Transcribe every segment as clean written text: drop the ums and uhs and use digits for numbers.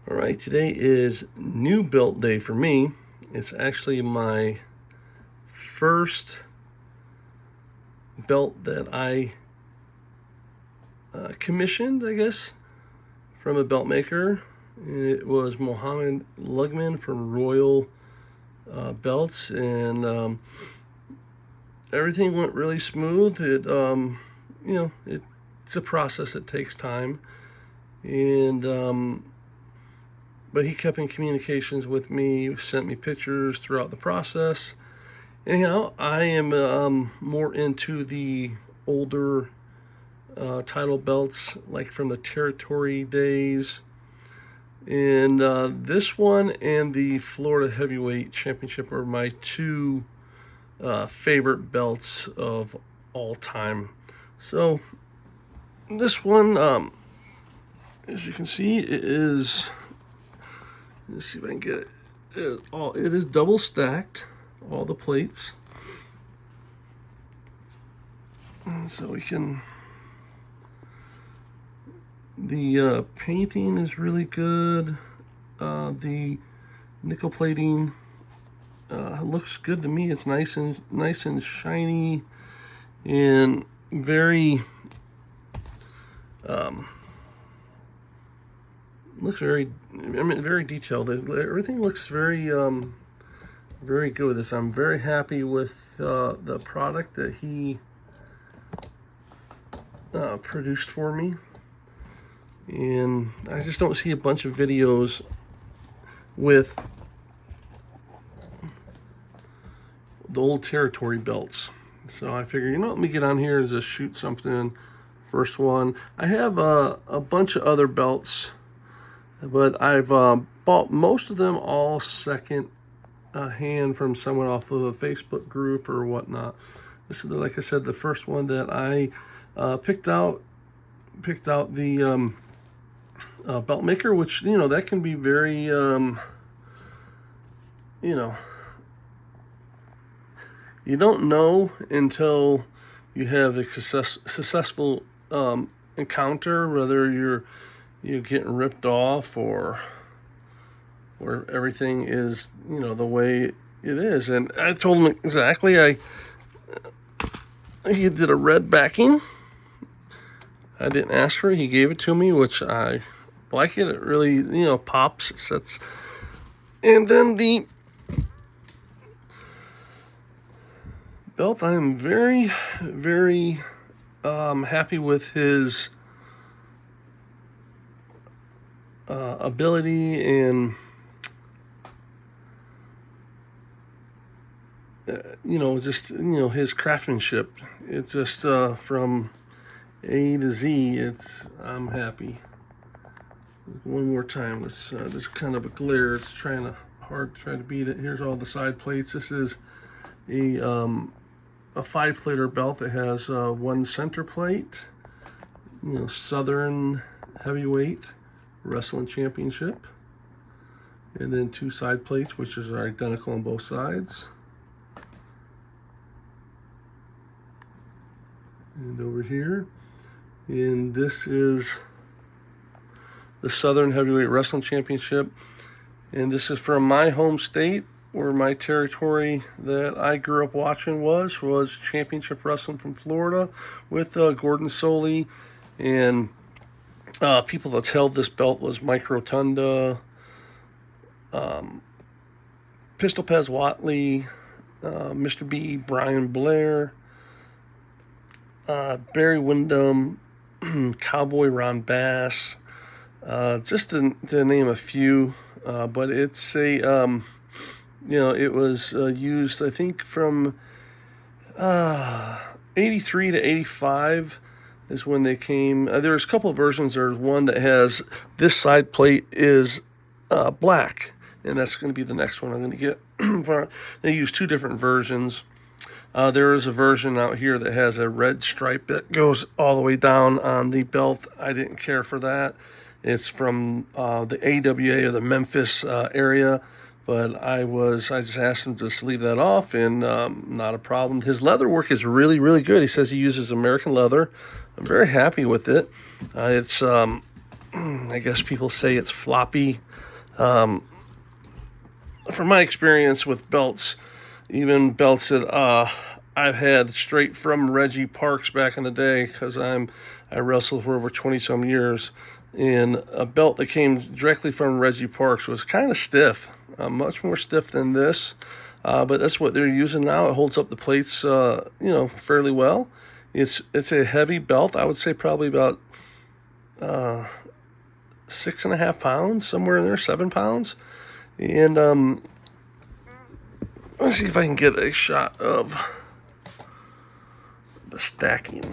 All right, today is new belt day for me. It's actually my first belt that I commissioned, I guess, from a belt maker. It was Mohammed Lugman from Royal Belts, and everything went really smooth. It's a process. It takes time, and but he kept in communications with me, sent me pictures throughout the process. Anyhow, I am more into the older title belts, like from the territory days. And this one and the Florida Heavyweight Championship are my two favorite belts of all time. So this one, as you can see, it is... Let's see if I can get it. It is double stacked, all the plates. And so we can... The painting is really good. The nickel plating looks good to me. It's nice and shiny, and very looks very detailed. Everything looks very good with this. I'm very happy with the product that he produced for me. And I just don't see a bunch of videos with the old territory belts. So I figured, let me get on here and just shoot something. First one. I have a bunch of other belts, but I've bought most of them all second hand from someone off of a Facebook group or whatnot. This is, like I said, the first one that I picked out the belt maker, which that can be very you don't know until you have a successful encounter, whether you're getting ripped off or everything is the way it is. And I told him exactly. He did a red backing. I didn't ask for it. He gave it to me, which I like it. It really, pops. Sets. And then the belt, I am very, very happy with his ability and his craftsmanship. It's just from A to Z. I'm happy. One more time. There's kind of a glare. It's hard to try to beat it. Here's all the side plates. This is a 5-plater belt that has one center plate. Southern Heavyweight Wrestling Championship, and then 2 side plates, which are identical on both sides. And over here, and this is the Southern Heavyweight Wrestling Championship, and this is from my home state, where my territory that I grew up watching was Championship Wrestling from Florida with Gordon Soley, and people that's held this belt was Mike Rotunda, Pistol Pez Watley, Mr. B, Brian Blair, Barry Windham, Cowboy Ron Bass, just to name a few. But it's a, it was used, I think, from 83 to 85 is when they came. There's a couple of versions. There's one that has this side plate is black, and that's going to be the next one I'm going to get. They use 2 different versions. There is a version out here that has a red stripe that goes all the way down on the belt. I didn't care for that. It's from the AWA or the Memphis area, but I just asked him to just leave that off, and not a problem. His leather work is really, really good. He says he uses American leather. I'm very happy with it. It's I guess people say it's floppy. From my experience with belts, even belts that I've had straight from Reggie Parks back in the day, because I wrestled for over 20 some years, and a belt that came directly from Reggie Parks was kind of stiff, much more stiff than this, but that's what they're using now. It holds up the plates, fairly well. It's a heavy belt. I would say probably about 6.5 pounds, somewhere in there, 7 pounds. And let's see if I can get a shot of the stacking.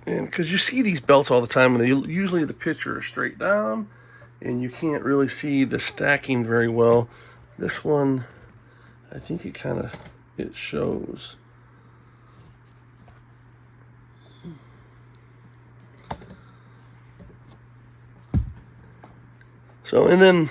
And because you see these belts all the time, and usually the picture is straight down, and you can't really see the stacking very well. This one, I think it shows. So, and then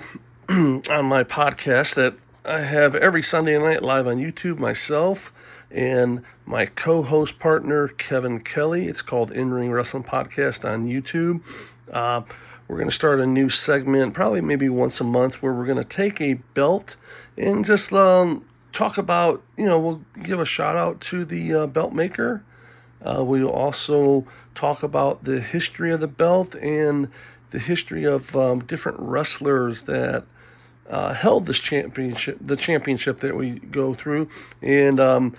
on my podcast that I have every Sunday night live on YouTube, myself and my co-host partner, Kevin Kelly. It's called In-Ring Wrestling Podcast on YouTube. We're going to start a new segment, probably maybe once a month, where we're going to take a belt and just talk about, we'll give a shout out to the belt maker. We'll also talk about the history of the belt and the history of different wrestlers that held this championship, the championship that we go through. And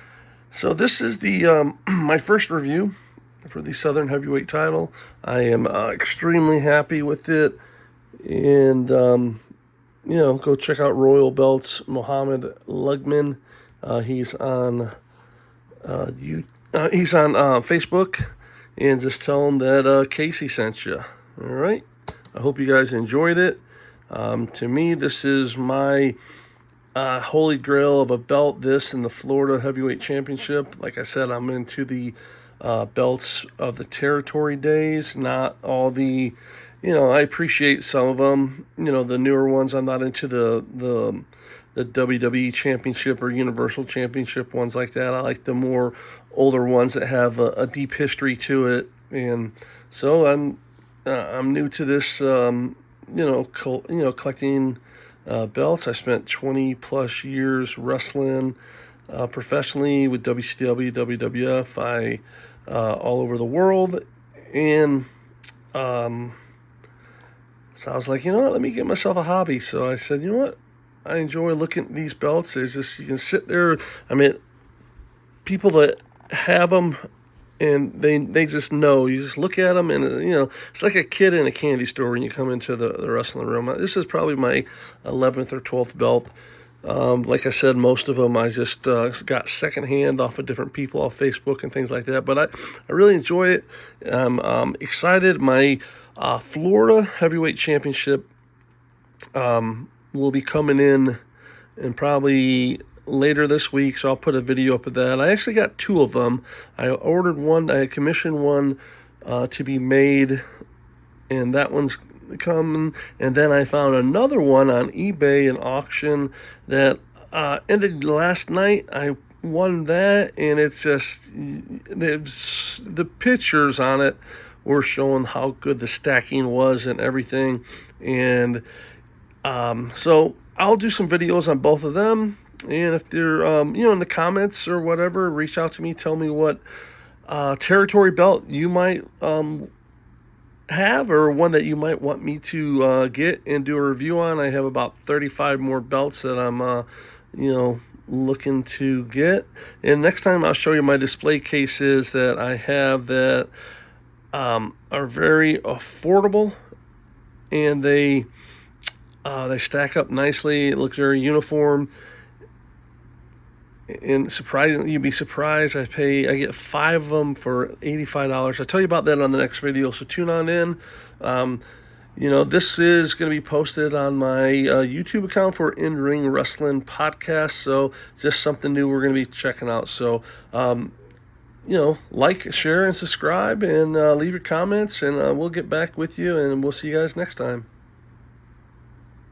so this is the my first review for the Southern Heavyweight title. I am extremely happy with it. And, go check out Royal Belts, Mohammed Lugman. He's on Facebook, and just tell him that Casey sent you. All right. I hope you guys enjoyed it. To me, this is my holy grail of a belt, this and the Florida Heavyweight Championship. Like I said, I'm into the belts of the territory days, not all the, I appreciate some of them, the newer ones. I'm not into the WWE Championship or Universal Championship ones like that. I like the more older ones that have a deep history to it. And so I'm new to this, collecting belts. I spent 20 plus years wrestling professionally with WCW, WWF, all over the world. And so I was like, let me get myself a hobby. So I said, I enjoy looking at these belts. There's just, you can sit there. I mean, people that have them, and they just know. You just look at them, and, it's like a kid in a candy store when you come into the wrestling room. This is probably my 11th or 12th belt. Like I said, most of them I just got secondhand off of different people off Facebook and things like that. But I really enjoy it. I'm excited. My Florida Heavyweight Championship will be coming in and probably later this week, so I'll put a video up of that. I actually got 2 of them. I ordered one. I had commissioned one to be made, and that one's coming. And then I found another one on eBay, an auction that ended last night. I won that, and it's just the pictures on it were showing how good the stacking was and everything. And so I'll do some videos on both of them. And if they're, in the comments or whatever, reach out to me. Tell me what territory belt you might have, or one that you might want me to get and do a review on. I have about 35 more belts that I'm, looking to get. And next time I'll show you my display cases that I have that are very affordable, and they stack up nicely. It looks very uniform. And surprisingly, you'd be surprised. I get 5 of them for $85. I'll tell you about that on the next video, so tune on in. This is going to be posted on my YouTube account for In-Ring Wrestling Podcast, so just something new we're going to be checking out. So, like, share, and subscribe, and leave your comments, and we'll get back with you, and we'll see you guys next time.